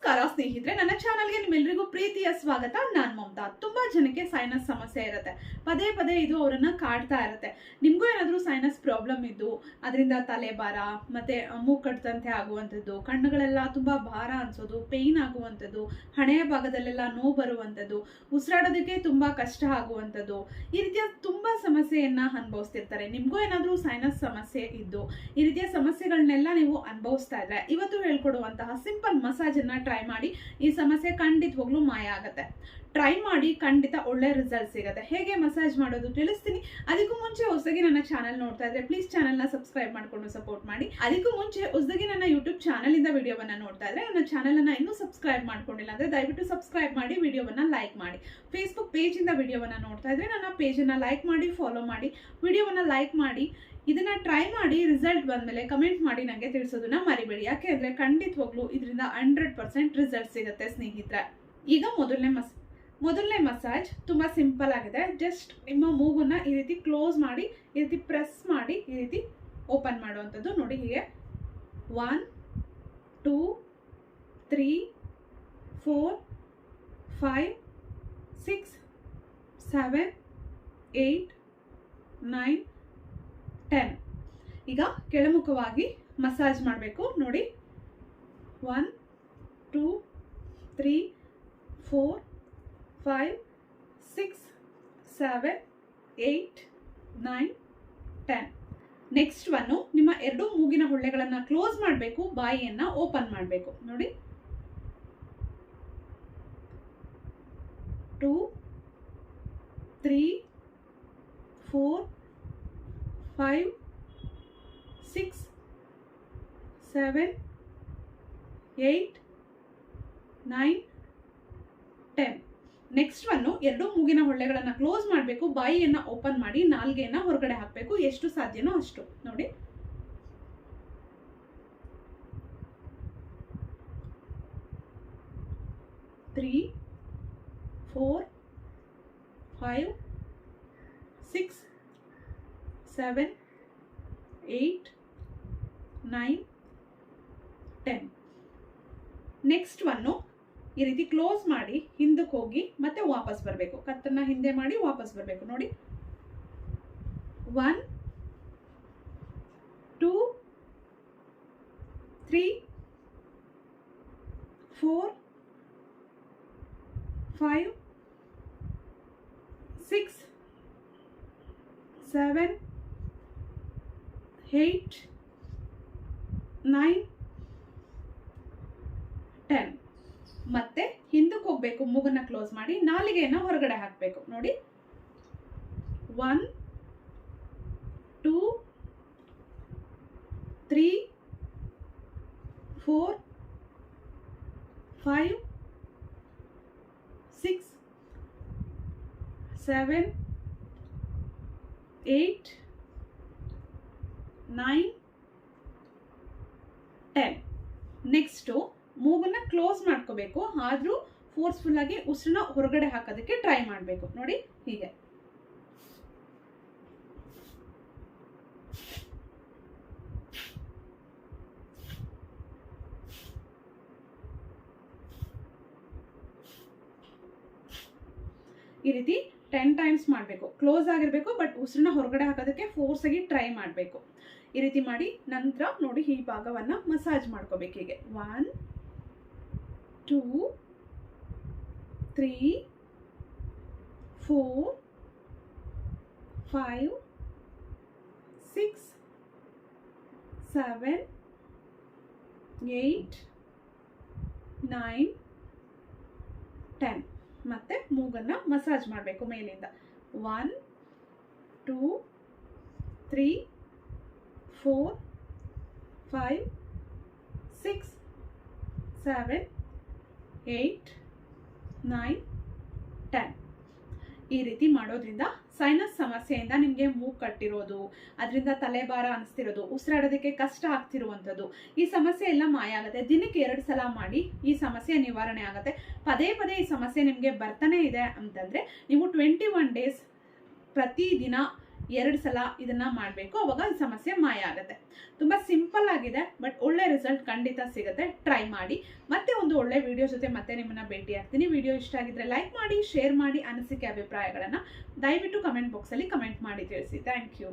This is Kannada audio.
ನಮಸ್ಕಾರ ಸ್ನೇಹಿತರೆ, ನನ್ನ ಚಾನಲ್ಗೆ ನಿಮ್ಮೆಲ್ಲರಿಗೂ ಪ್ರೀತಿಯ ಸ್ವಾಗತ. ನಾನು ಮಮತಾ. ತುಂಬಾ ಜನಕ್ಕೆ ಸೈನಸ್ ಸಮಸ್ಯೆ ಇರುತ್ತೆ. ಪದೇ ಪದೇ ಇದು ಅವರನ್ನ ಕಾಡ್ತಾ ಇರುತ್ತೆ. ನಿಮ್ಗೂ ಏನಾದರೂ ಸೈನಸ್ ಪ್ರಾಬ್ಲಮ್ ಇದ್ದು ಅದರಿಂದ ತಲೆ ಭಾರ ಮತ್ತೆ ಮೂಗು ಕಟ್ಟದಂತೆ ಆಗುವಂಥದ್ದು, ಕಣ್ಣುಗಳೆಲ್ಲ ತುಂಬಾ ಭಾರ ಅನ್ಸೋದು, ಪೇಯ್ನ್ ಆಗುವಂಥದ್ದು, ಹಣೆಯ ಭಾಗದಲ್ಲೆಲ್ಲ ನೋವು ಬರುವಂಥದ್ದು, ಉಸಿರಾಡೋದಕ್ಕೆ ತುಂಬಾ ಕಷ್ಟ ಆಗುವಂಥದ್ದು, ಈ ರೀತಿಯ ತುಂಬಾ ಸಮಸ್ಯೆಯನ್ನ ಅನುಭವಿಸ್ತಿರ್ತಾರೆ. ನಿಮ್ಗೂ ಏನಾದರೂ ಸೈನಸ್ ಸಮಸ್ಯೆ ಇದ್ದು ಈ ರೀತಿಯ ಸಮಸ್ಯೆಗಳನ್ನೆಲ್ಲ ನೀವು ಅನುಭವಿಸ್ತಾ ಇದ್ರೆ ಇವತ್ತು ಹೇಳ್ಕೊಡುವಂತಹ ಸಿಂಪಲ್ ಮಸಾಜ್ ಅನ್ನ ಟ್ರೈ ಮಾಡಿ. ಈ ಸಮಸ್ಯೆ ಖಂಡಿತವಾಗ್ಲೂ ಮಾಯ ಆಗುತ್ತೆ. ಟ್ರೈ ಮಾಡಿ, ಖಂಡಿತ ಒಳ್ಳೆ ರಿಸಲ್ಟ್ ಸಿಗುತ್ತೆ. ಹೇಗೆ ಮಸಾಜ್ ಮಾಡೋದು ತಿಳಿಸ್ತೀನಿ. ಅದಕ್ಕೂ ಮುಂಚೆ ಹೊಸದಾಗಿ ನನ್ನ ಚಾನಲ್ ನೋಡ್ತಾ ಇದ್ರೆ ಪ್ಲೀಸ್ ಚಾನಲ್ ನ ಸಬ್ಸ್ಕ್ರೈಬ್ ಮಾಡ್ಕೊಂಡು ಸಪೋರ್ಟ್ ಮಾಡಿ. ಅದಕ್ಕೂ ಮುಂಚೆ ಹೊಸದಾಗಿ ನನ್ನ ಯೂಟ್ಯೂಬ್ ಚಾನಲ್ ಇಂದ ವಿಡಿಯೋವನ್ನ ನೋಡ್ತಾ ಇದ್ರೆ ನನ್ನ ಚಾನಲ್ ಅನ್ನ ಇನ್ನೂ ಸಬ್ಸ್ಕ್ರೈಬ್ ಮಾಡ್ಕೊಂಡಿಲ್ಲ ಅಂದ್ರೆ ದಯವಿಟ್ಟು ಸಬ್ಸ್ಕ್ರೈಬ್ ಮಾಡಿ, ವಿಡಿಯೋವನ್ನ ಲೈಕ್ ಮಾಡಿ. ಫೇಸ್ಬುಕ್ ಪೇಜ್ ಇಂದ ವಿಡಿಯೋವನ್ನ ನೋಡ್ತಾ ಇದ್ರೆ ನನ್ನ ಪೇಜ್ ಅನ್ನ ಲೈಕ್ ಮಾಡಿ, ಫಾಲೋ ಮಾಡಿ, ವಿಡಿಯೋವನ್ನ ಲೈಕ್ ಮಾಡಿ. ಇದನ್ನ ಟ್ರೈ ಮಾಡಿ ರಿಸಲ್ಟ್ ಬಂದ್ಮೇಲೆ ಕಮೆಂಟ್ ಮಾಡಿ ನನಗೆ ತಿಳಿಸೋದನ್ನ ಮರಿಬೇಡಿ. ಯಾಕೆ ಅಂದ್ರೆ ಖಂಡಿತವಾಗ್ಲೂ ಇದರಿಂದ 100% ರಿಸಲ್ಟ್ ಸಿಗುತ್ತೆ ಸ್ನೇಹಿತರೆ. ಈಗ ಮೊದಲನೇ ಮಸಾಜ್ ತುಂಬಾ ಸಿಂಪಲ್ ಆಗಿದೆ. ಜಸ್ಟ್ ನಿಮ್ಮ ಮೂಗನ್ನ ಈ ರೀತಿ ಕ್ಲೋಸ್ ಮಾಡಿ, ಈ ರೀತಿ ಪ್ರೆಸ್ ಮಾಡಿ, ಈ ರೀತಿ ಓಪನ್ ಮಾಡುವಂಥದ್ದು. ನೋಡಿ, ಹೀಗೆ 1 2 3 4 5 6 7 8 9 10. ಈಗ ಕೆಳಮುಖವಾಗಿ ಮಸಾಜ್ ಮಾಡಬೇಕು. ನೋಡಿ, 1 2 3 4 5 6 7 8 9 10. ನೆಕ್ಸ್ಟ್ ಒನ್ನು, ನಿಮ್ಮ ಎರಡು ಮೂಗಿನ ಹೊಳ್ಳೆಗಳನ್ನು ಕ್ಲೋಸ್ ಮಾಡಬೇಕು, ಬಾಯಿಯನ್ನ ಓಪನ್ ಮಾಡಬೇಕು. ನೋಡಿ, 2 3 4 5 6 7 8 9 10. ನೆಕ್ಸ್ಟ್ ಒನ್ನು, ಎರಡು ಮೂಗಿನ ಹೊಳ್ಳೆಗಳನ್ನು ಕ್ಲೋಸ್ ಮಾಡಬೇಕು, ಬಾಯಿಯನ್ನ ಓಪನ್ ಮಾಡಿ, ನಾಲ್ಗೆಯನ್ನ ಹೊರಗಡೆ ಹಾಕಬೇಕು, ಎಷ್ಟು ಸಾಧ್ಯನೋ ಅಷ್ಟು. ನೋಡಿ, 3 4 5 6 7 8 9 10. ನೆಕ್ಸ್ಟ್ ಒನ್ನು, ಈ ರೀತಿ ಕ್ಲೋಸ್ ಮಾಡಿ ಹಿಂದಕ್ಕೆ ಹೋಗಿ ಮತ್ತೆ ವಾಪಸ್ ಬರಬೇಕು. ಕತ್ತನ್ನ ಹಿಂದೆ ಮಾಡಿ ವಾಪಸ್ ಬರಬೇಕು. ನೋಡಿ, 1 2 3 4 5 6 7 8 9 10. ಮತ್ತೆ ಹಿಂದಕ್ಕೆ ಹೋಗ್ಬೇಕು, ಮೂಗನ್ನ ಕ್ಲೋಸ್ ಮಾಡಿ, ನಾಲಿಗೆಯನ್ನ ಹೊರಗಡೆ ಹಾಕಬೇಕು. ನೋಡಿ, 1 2 3 4 5 6 7 8 9 10. ನೆಕ್ಸ್ಟು ಮೂಗನ್ನ ಕ್ಲೋಸ್ ಮಾಡ್ಕೋಬೇಕು, ಆದ್ರೂ ಫೋರ್ಸ್ಫುಲ್ ಆಗಿ ಉಸಿರನ್ನ ಹೊರಗಡೆ ಹಾಕೋದಕ್ಕೆ ಟ್ರೈ ಮಾಡಬೇಕು. ನೋಡಿ, ಹೀಗೆ. ಈ ರೀತಿ 10 ಟೈಮ್ಸ್ ಮಾಡಬೇಕು. ಕ್ಲೋಸ್ ಆಗಿರಬೇಕು, ಬಟ್ ಉಸಿರನ್ನ ಹೊರಗಡೆ ಹಾಕೋದಕ್ಕೆ ಫೋರ್ಸ್ ಆಗಿ ಟ್ರೈ ಮಾಡಬೇಕು. ಈ ರೀತಿ ಮಾಡಿ ನಂತರ ನೋಡಿ, ಈ ಭಾಗವನ್ನ ಮಸಾಜ್ ಮಾಡ್ಕೋಬೇಕು. ಹೀಗೆ 1 2 3 4 5 6 7 8 9 10. ಮತ್ತೆ ಮೂಗನ್ನ ಮಸಾಜ್ ಮಾಡಬೇಕು ಮೇಲಿಂದ. 1 2 3 4 5 6 7 8 9 10. ಈ ರೀತಿ ಮಾಡೋದ್ರಿಂದ ಸೈನಸ್ ಸಮಸ್ಯೆಯಿಂದ ನಿಮಗೆ ಮೂಗು ಕಟ್ಟಿರೋದು, ಅದರಿಂದ ತಲೆಭಾರ ಅನಿಸ್ತಿರೋದು, ಉಸಿರಾಡೋದಕ್ಕೆ ಕಷ್ಟ ಆಗ್ತಿರುವಂಥದ್ದು, ಈ ಸಮಸ್ಯೆ ಎಲ್ಲ ಮಾಯ ಆಗುತ್ತೆ. ದಿನಕ್ಕೆ 2 ಸಲ ಮಾಡಿ ಈ ಸಮಸ್ಯೆ ನಿವಾರಣೆ ಆಗುತ್ತೆ. ಪದೇ ಪದೇ ಈ ಸಮಸ್ಯೆ ನಿಮಗೆ ಬರ್ತಾನೆ ಇದೆ ಅಂತಂದರೆ ನೀವು 21 ಡೇಸ್ ಪ್ರತಿದಿನ 2 ಸಲ ಇದನ್ನು ಮಾಡಬೇಕು. ಅವಾಗ ಈ ಸಮಸ್ಯೆ ಮಾಯ ಆಗುತ್ತೆ. ತುಂಬ ಸಿಂಪಲ್ ಆಗಿದೆ, ಬಟ್ ಒಳ್ಳೆ ರಿಸಲ್ಟ್ ಖಂಡಿತ ಸಿಗುತ್ತೆ. ಟ್ರೈ ಮಾಡಿ. ಮತ್ತೆ ಒಂದು ಒಳ್ಳೆ ವಿಡಿಯೋ ಜೊತೆ ಮತ್ತೆ ನಿಮ್ಮನ್ನು ಭೇಟಿ ಆಗ್ತೀನಿ. ವಿಡಿಯೋ ಇಷ್ಟ ಆಗಿದ್ರೆ ಲೈಕ್ ಮಾಡಿ, ಶೇರ್ ಮಾಡಿ, ಅನಿಸಿಕೆ ಅಭಿಪ್ರಾಯಗಳನ್ನು ದಯವಿಟ್ಟು ಕಮೆಂಟ್ ಬಾಕ್ಸಲ್ಲಿ ಕಮೆಂಟ್ ಮಾಡಿ ತಿಳಿಸಿ. Thank you.